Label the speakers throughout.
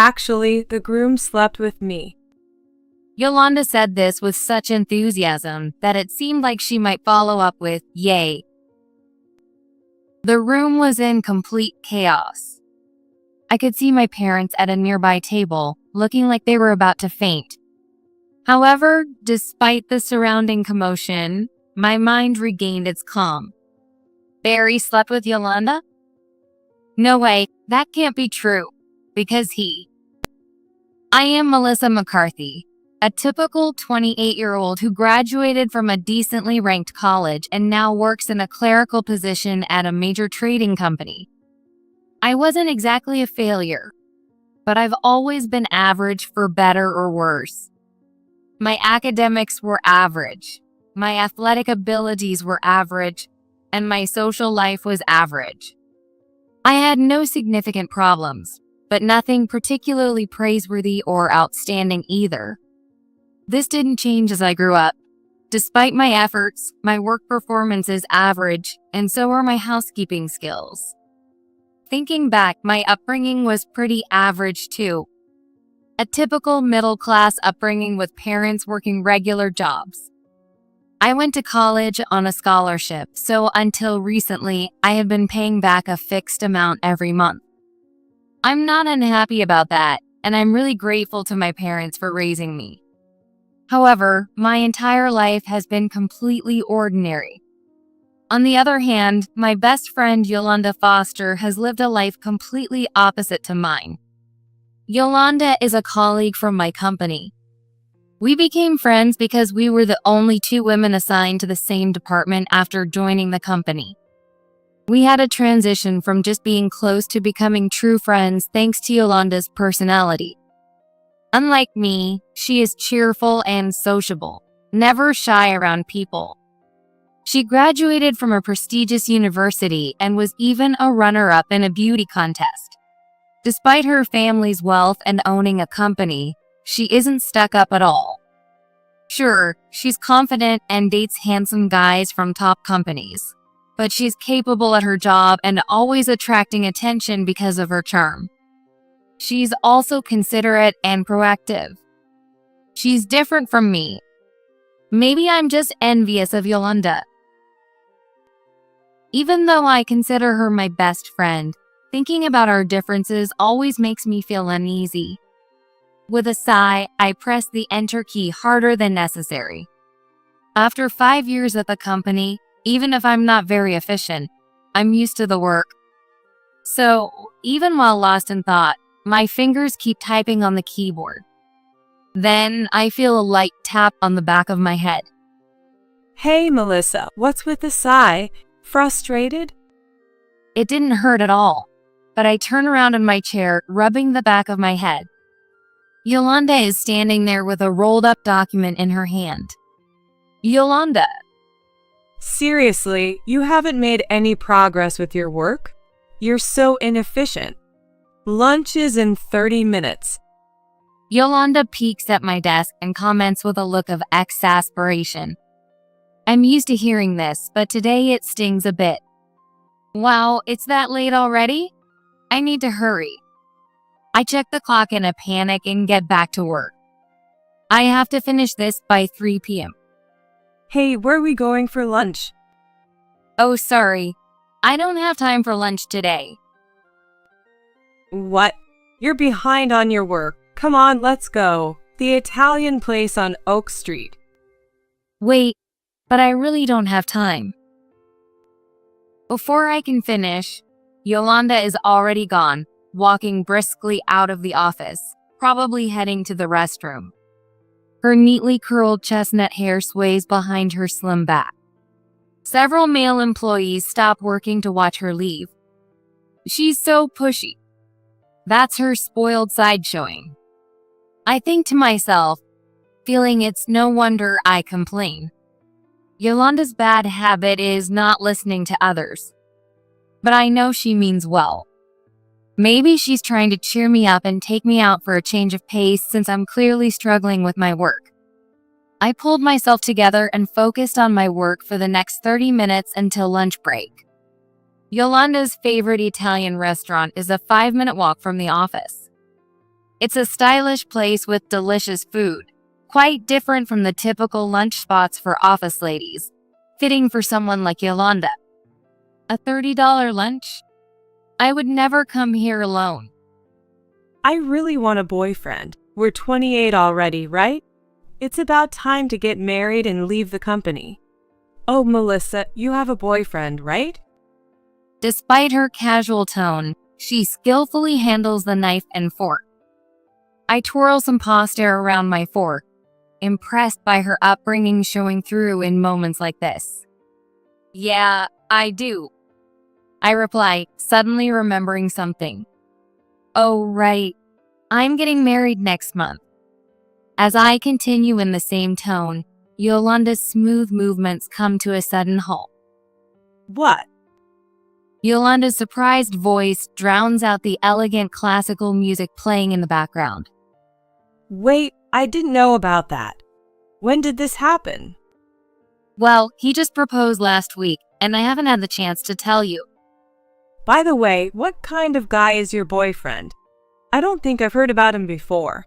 Speaker 1: Actually, the groom slept with me.
Speaker 2: Yolanda said this with such enthusiasm that it seemed like she might follow up with, "Yay." The room was in complete chaos. I could see my parents at a nearby table, looking like they were about to faint. However, despite the surrounding commotion, my mind regained its calm. Barry slept with Yolanda? No way, that can't be true, because I am Melissa McCarthy, a typical 28-year-old who graduated from a decently ranked college and now works in a clerical position at a major trading company. I wasn't exactly a failure, but I've always been average for better or worse. My academics were average, my athletic abilities were average, and my social life was average. I had no significant problems, but nothing particularly praiseworthy or outstanding either. This didn't change as I grew up. Despite my efforts, my work performance is average, and so are my housekeeping skills. Thinking back, my upbringing was pretty average too. A typical middle-class upbringing with parents working regular jobs. I went to college on a scholarship, so until recently, I have been paying back a fixed amount every month. I'm not unhappy about that, and I'm really grateful to my parents for raising me. However, my entire life has been completely ordinary. On the other hand, my best friend Yolanda Foster has lived a life completely opposite to mine. Yolanda is a colleague from my company. We became friends because we were the only two women assigned to the same department after joining the company. We had a transition from just being close to becoming true friends thanks to Yolanda's personality. Unlike me, she is cheerful and sociable, never shy around people. She graduated from a prestigious university and was even a runner-up in a beauty contest. Despite her family's wealth and owning a company, she isn't stuck up at all. Sure, she's confident and dates handsome guys from top companies, but she's capable at her job and always attracting attention because of her charm. She's also considerate and proactive. She's different from me. Maybe I'm just envious of Yolanda. Even though I consider her my best friend, thinking about our differences always makes me feel uneasy. With a sigh, I press the enter key harder than necessary. After 5 years at the company, even if I'm not very efficient, I'm used to the work. So, even while lost in thought, my fingers keep typing on the keyboard. Then, I feel a light tap on the back of my head.
Speaker 1: Hey, Melissa, what's with the sigh? Frustrated?
Speaker 2: It didn't hurt at all, but I turn around in my chair, rubbing the back of my head. Yolanda is standing there with a rolled-up document in her hand. Yolanda.
Speaker 1: Seriously, you haven't made any progress with your work? You're so inefficient. Lunch is in 30 minutes.
Speaker 2: Yolanda peeks at my desk and comments with a look of exasperation. I'm used to hearing this, but today it stings a bit. Wow, it's that late already? I need to hurry. I check the clock in a panic and get back to work. I have to finish this by 3 p.m.
Speaker 1: Hey, where are we going for lunch?
Speaker 2: Oh, sorry. I don't have time for lunch today.
Speaker 1: What? You're behind on your work. Come on, let's go. The Italian place on Oak Street.
Speaker 2: Wait, but I really don't have time. Before I can finish, Yolanda is already gone, walking briskly out of the office, probably heading to the restroom. Her neatly curled chestnut hair sways behind her slim back. Several male employees stop working to watch her leave. She's so pushy. That's her spoiled side showing. I think to myself, feeling it's no wonder I complain. Yolanda's bad habit is not listening to others. But I know she means well. Maybe she's trying to cheer me up and take me out for a change of pace since I'm clearly struggling with my work. I pulled myself together and focused on my work for the next 30 minutes until lunch break. Yolanda's favorite Italian restaurant is a 5-minute walk from the office. It's a stylish place with delicious food, quite different from the typical lunch spots for office ladies, fitting for someone like Yolanda. A $30 lunch? I would never come here alone.
Speaker 1: I really want a boyfriend. We're 28 already, right? It's about time to get married and leave the company. Oh, Melissa, you have a boyfriend, right?
Speaker 2: Despite her casual tone, she skillfully handles the knife and fork. I twirl some pasta around my fork, impressed by her upbringing showing through in moments like this. Yeah, I do. I reply, suddenly remembering something. Oh, right. I'm getting married next month. As I continue in the same tone, Yolanda's smooth movements come to a sudden halt.
Speaker 1: What?
Speaker 2: Yolanda's surprised voice drowns out the elegant classical music playing in the background.
Speaker 1: Wait, I didn't know about that. When did this happen?
Speaker 2: Well, he just proposed last week, and I haven't had the chance to tell you.
Speaker 1: By the way, what kind of guy is your boyfriend? I don't think I've heard about him before.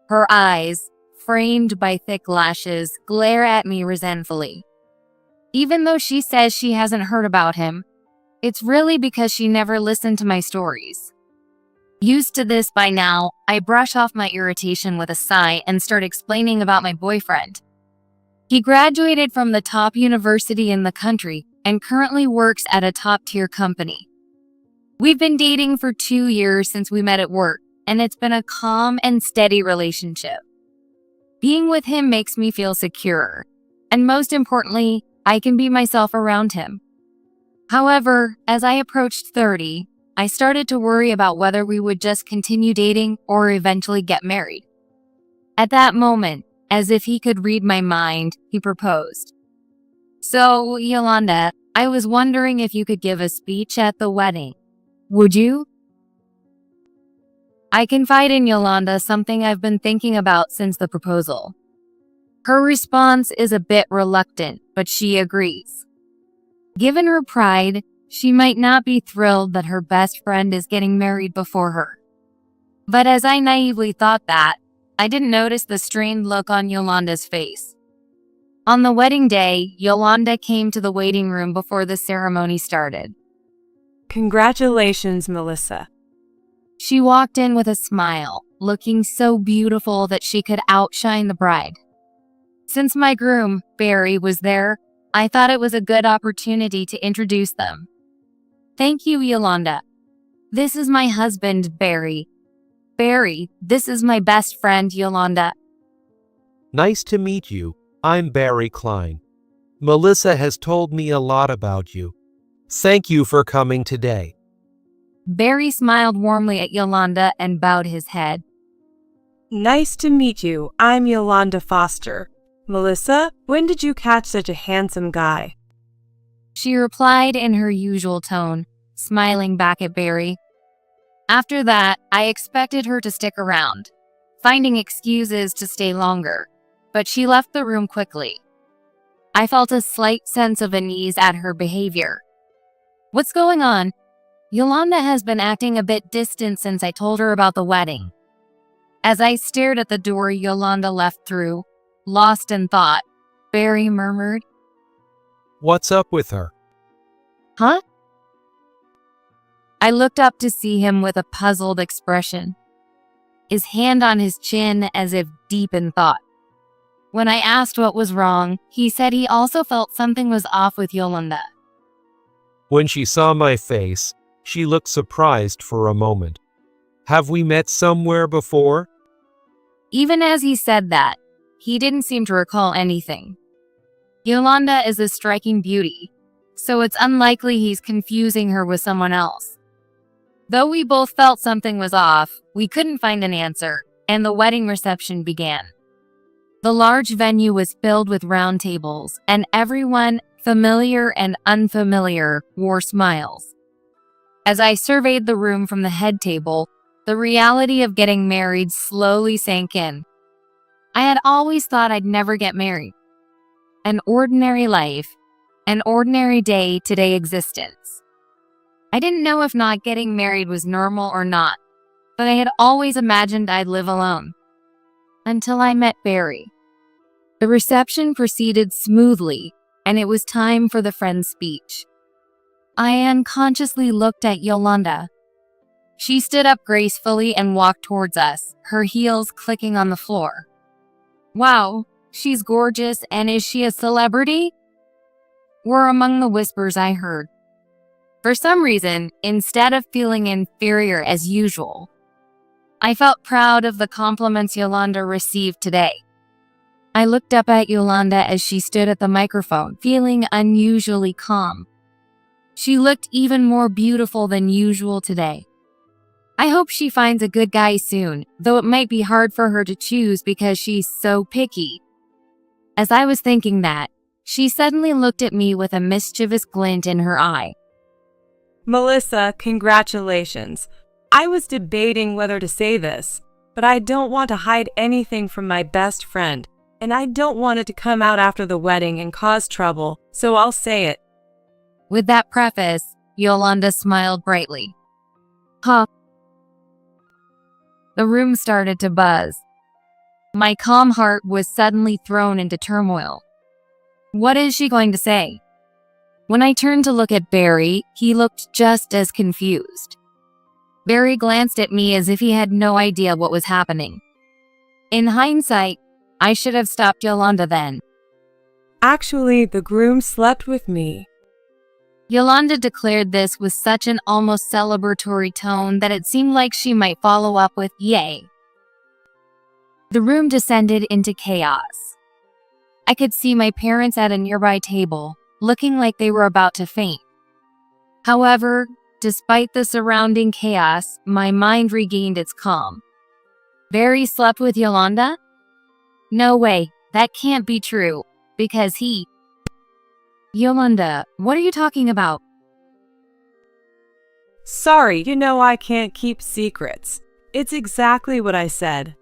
Speaker 2: Her eyes, framed by thick lashes, glare at me resentfully. Even though she says she hasn't heard about him, it's really because she never listened to my stories. Used to this by now, I brush off my irritation with a sigh and start explaining about my boyfriend. He graduated from the top university in the country and currently works at a top-tier company. We've been dating for 2 years since we met at work, and it's been a calm and steady relationship. Being with him makes me feel secure, and most importantly, I can be myself around him. However, as I approached 30, I started to worry about whether we would just continue dating or eventually get married. At that moment, as if he could read my mind, he proposed. So, Yolanda, I was wondering if you could give a speech at the wedding. Would you? I confide in Yolanda something I've been thinking about since the proposal. Her response is a bit reluctant, but she agrees. Given her pride, she might not be thrilled that her best friend is getting married before her. But as I naively thought that, I didn't notice the strained look on Yolanda's face. On the wedding day, Yolanda came to the waiting room before the ceremony started.
Speaker 1: Congratulations, Melissa.
Speaker 2: She walked in with a smile, looking so beautiful that she could outshine the bride. Since my groom, Barry, was there, I thought it was a good opportunity to introduce them. Thank you, Yolanda. This is my husband, Barry. Barry, this is my best friend, Yolanda.
Speaker 3: Nice to meet you. I'm Barry Klein. Melissa has told me a lot about you. Thank you for coming today.
Speaker 2: Barry smiled warmly at Yolanda and bowed his head.
Speaker 1: Nice to meet you. I'm Yolanda Foster. Melissa, when did you catch such a handsome guy?
Speaker 2: She replied in her usual tone, smiling back at Barry. After that, I expected her to stick around, finding excuses to stay longer, but she left the room quickly. I felt a slight sense of unease at her behavior. What's going on? Yolanda has been acting a bit distant since I told her about the wedding. As I stared at the door Yolanda left through, lost in thought, Barry murmured,
Speaker 3: What's up with her?
Speaker 2: Huh? I looked up to see him with a puzzled expression, his hand on his chin as if deep in thought. When I asked what was wrong, he said he also felt something was off with Yolanda.
Speaker 3: When she saw my face, she looked surprised for a moment. Have we met somewhere before?
Speaker 2: Even as he said that, he didn't seem to recall anything. Yolanda is a striking beauty, so it's unlikely he's confusing her with someone else. Though we both felt something was off, we couldn't find an answer, and the wedding reception began. The large venue was filled with round tables, and everyone, familiar and unfamiliar, wore smiles. As I surveyed the room from the head table, the reality of getting married slowly sank in. I had always thought I'd never get married. An ordinary life, an ordinary day-to-day existence. I didn't know if not getting married was normal or not, but I had always imagined I'd live alone. Until I met Barry. The reception proceeded smoothly, and it was time for the friend's speech. I unconsciously looked at Yolanda. She stood up gracefully and walked towards us, her heels clicking on the floor. Wow, she's gorgeous, and is she a celebrity? Were among the whispers I heard. For some reason, instead of feeling inferior as usual, I felt proud of the compliments Yolanda received today. I looked up at Yolanda as she stood at the microphone, feeling unusually calm. She looked even more beautiful than usual today. I hope she finds a good guy soon, though it might be hard for her to choose because she's so picky. As I was thinking that, she suddenly looked at me with a mischievous glint in her eye.
Speaker 1: Melissa, congratulations. I was debating whether to say this, but I don't want to hide anything from my best friend, and I don't want it to come out after the wedding and cause trouble, so I'll say it.
Speaker 2: With that preface, Yolanda smiled brightly. Huh. The room started to buzz. My calm heart was suddenly thrown into turmoil. What is she going to say? When I turned to look at Barry, he looked just as confused. Barry glanced at me as if he had no idea what was happening. In hindsight, I should have stopped Yolanda then.
Speaker 1: Actually, the groom slept with me.
Speaker 2: Yolanda declared this with such an almost celebratory tone that it seemed like she might follow up with yay. The room descended into chaos. I could see my parents at a nearby table, looking like they were about to faint. However, despite the surrounding chaos, my mind regained its calm. Barry slept with Yolanda? No way, that can't be true, because he... Yolanda, what are you talking about?
Speaker 1: Sorry, I can't keep secrets. It's exactly what I said.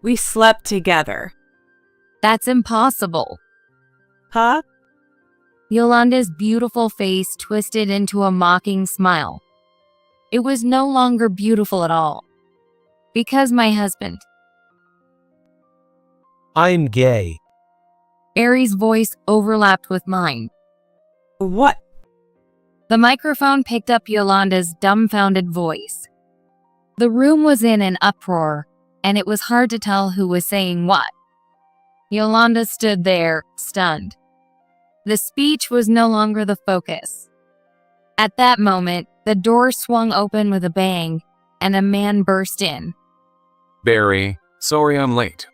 Speaker 1: We slept together.
Speaker 2: That's impossible.
Speaker 1: Huh?
Speaker 2: Yolanda's beautiful face twisted into a mocking smile. It was no longer beautiful at all. Because my husband.
Speaker 3: I'm gay.
Speaker 2: Barry's voice overlapped with mine.
Speaker 1: What?
Speaker 2: The microphone picked up Yolanda's dumbfounded voice. The room was in an uproar, and it was hard to tell who was saying what. Yolanda stood there, stunned. The speech was no longer the focus. At that moment, the door swung open with a bang, and a man burst in.
Speaker 4: Barry, sorry I'm late.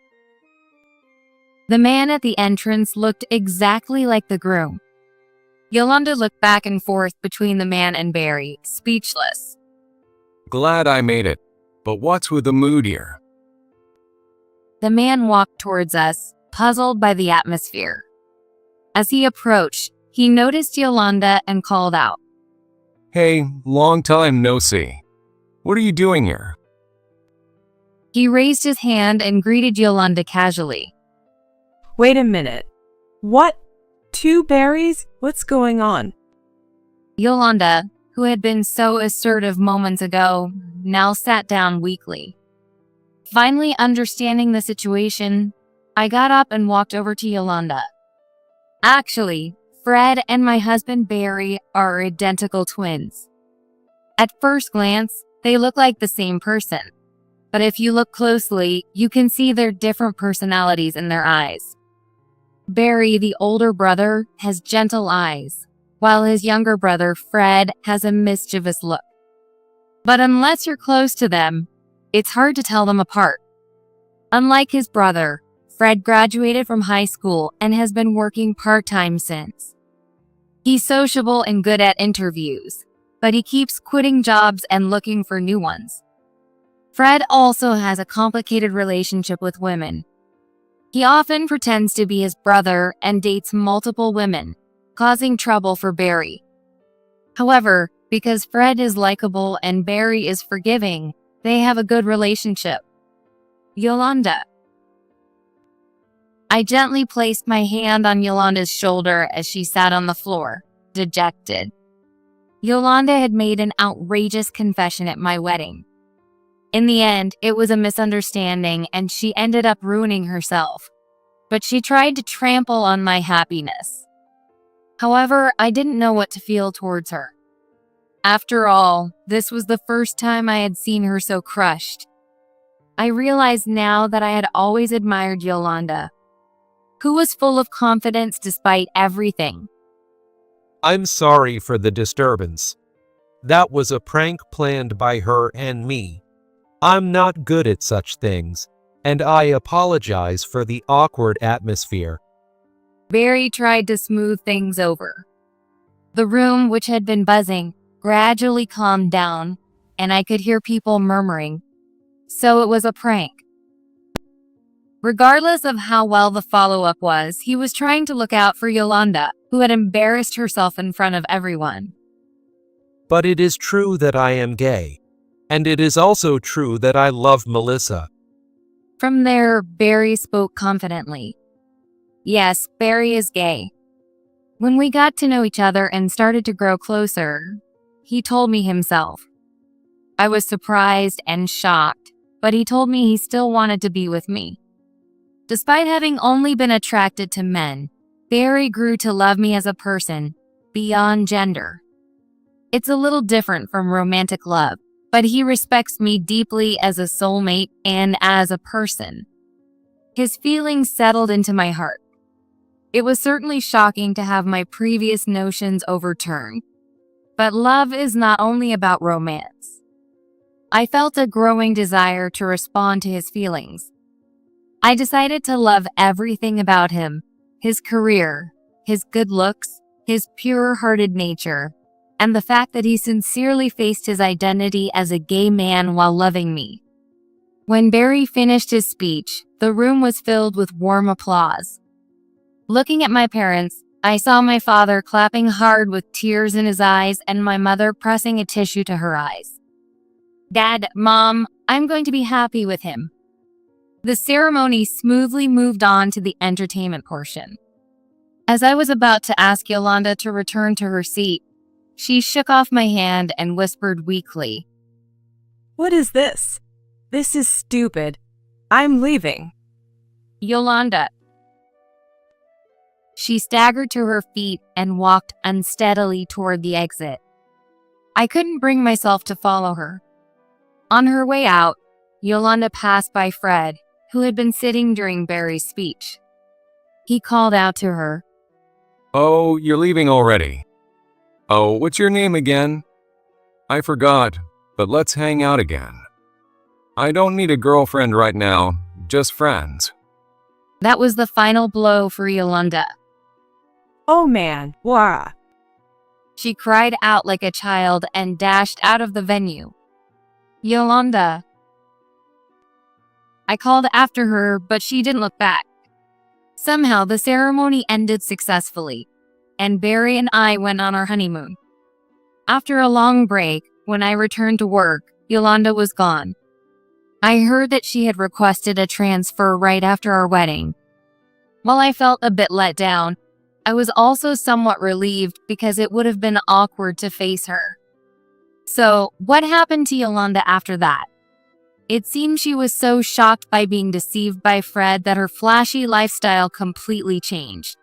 Speaker 2: The man at the entrance looked exactly like the groom. Yolanda looked back and forth between the man and Barry, speechless.
Speaker 4: Glad I made it, but what's with the mood here?
Speaker 2: The man walked towards us, puzzled by the atmosphere. As he approached, he noticed Yolanda and called out.
Speaker 4: Hey, long time no see. What are you doing here?
Speaker 2: He raised his hand and greeted Yolanda casually.
Speaker 1: Wait a minute. What? 2 berries? What's going on?
Speaker 2: Yolanda, who had been so assertive moments ago, now sat down weakly. Finally understanding the situation, I got up and walked over to Yolanda. Actually, Fred and my husband Barry are identical twins. At first glance, they look like the same person. But if you look closely, you can see their different personalities in their eyes. Barry, the older brother, has gentle eyes, while his younger brother, Fred, has a mischievous look. But unless you're close to them, it's hard to tell them apart. Unlike his brother, Fred graduated from high school and has been working part-time since. He's sociable and good at interviews, but he keeps quitting jobs and looking for new ones. Fred also has a complicated relationship with women. He often pretends to be his brother and dates multiple women, causing trouble for Barry. However, because Fred is likable and Barry is forgiving, they have a good relationship. Yolanda. I gently placed my hand on Yolanda's shoulder as she sat on the floor, dejected. Yolanda had made an outrageous confession at my wedding. In the end, it was a misunderstanding and she ended up ruining herself. But she tried to trample on my happiness. However, I didn't know what to feel towards her. After all, this was the first time I had seen her so crushed. I realized now that I had always admired Yolanda, who was full of confidence despite everything.
Speaker 3: I'm sorry for the disturbance. That was a prank planned by her and me. I'm not good at such things, and I apologize for the awkward atmosphere.
Speaker 2: Barry tried to smooth things over. The room, which had been buzzing, gradually calmed down, and I could hear people murmuring. So it was a prank. Regardless of how well the follow-up was, he was trying to look out for Yolanda, who had embarrassed herself in front of everyone.
Speaker 3: But it is true that I am gay. And it is also true that I love Melissa.
Speaker 2: From there, Barry spoke confidently. Yes, Barry is gay. When we got to know each other and started to grow closer, he told me himself. I was surprised and shocked, but he told me he still wanted to be with me. Despite having only been attracted to men, Barry grew to love me as a person, beyond gender. It's a little different from romantic love, but he respects me deeply as a soulmate and as a person. His feelings settled into my heart. It was certainly shocking to have my previous notions overturned. But love is not only about romance. I felt a growing desire to respond to his feelings. I decided to love everything about him, his career, his good looks, his pure-hearted nature, and the fact that he sincerely faced his identity as a gay man while loving me. When Barry finished his speech, the room was filled with warm applause. Looking at my parents, I saw my father clapping hard with tears in his eyes and my mother pressing a tissue to her eyes. Dad, Mom, I'm going to be happy with him. The ceremony smoothly moved on to the entertainment portion. As I was about to ask Yolanda to return to her seat, she shook off my hand and whispered weakly,
Speaker 1: What is this? This is stupid. I'm leaving.
Speaker 2: Yolanda. She staggered to her feet and walked unsteadily toward the exit. I couldn't bring myself to follow her. On her way out, Yolanda passed by Fred, who had been sitting during Barry's speech. He called out to her,
Speaker 4: Oh, you're leaving already. Oh, what's your name again? I forgot, but let's hang out again. I don't need a girlfriend right now, just friends.
Speaker 2: That was the final blow for Yolanda.
Speaker 1: Oh man, wah.
Speaker 2: She cried out like a child and dashed out of the venue. Yolanda. I called after her, but she didn't look back. Somehow, the ceremony ended successfully, and Barry and I went on our honeymoon. After a long break, when I returned to work, Yolanda was gone. I heard that she had requested a transfer right after our wedding. While I felt a bit let down, I was also somewhat relieved because it would have been awkward to face her. So, what happened to Yolanda after that? It seemed she was so shocked by being deceived by Fred that her flashy lifestyle completely changed.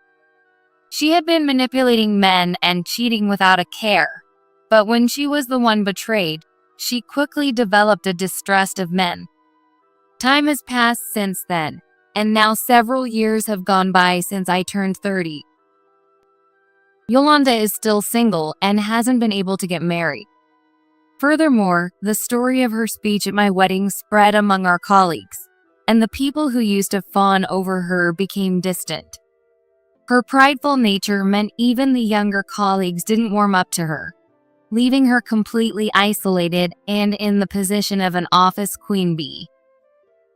Speaker 2: She had been manipulating men and cheating without a care, but when she was the one betrayed, she quickly developed a distrust of men. Time has passed since then, and now several years have gone by since I turned 30. Yolanda is still single and hasn't been able to get married. Furthermore, the story of her speech at my wedding spread among our colleagues, and the people who used to fawn over her became distant. Her prideful nature meant even the younger colleagues didn't warm up to her, leaving her completely isolated and in the position of an office queen bee.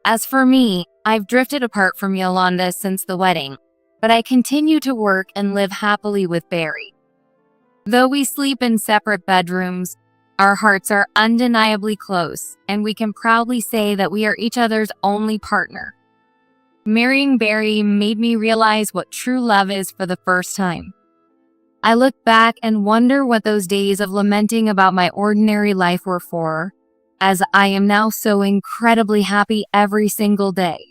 Speaker 2: As for me, I've drifted apart from Yolanda since the wedding, but I continue to work and live happily with Barry. Though we sleep in separate bedrooms, our hearts are undeniably close, and we can proudly say that we are each other's only partner. Marrying Barry made me realize what true love is for the first time. I look back and wonder what those days of lamenting about my ordinary life were for, as I am now so incredibly happy every single day.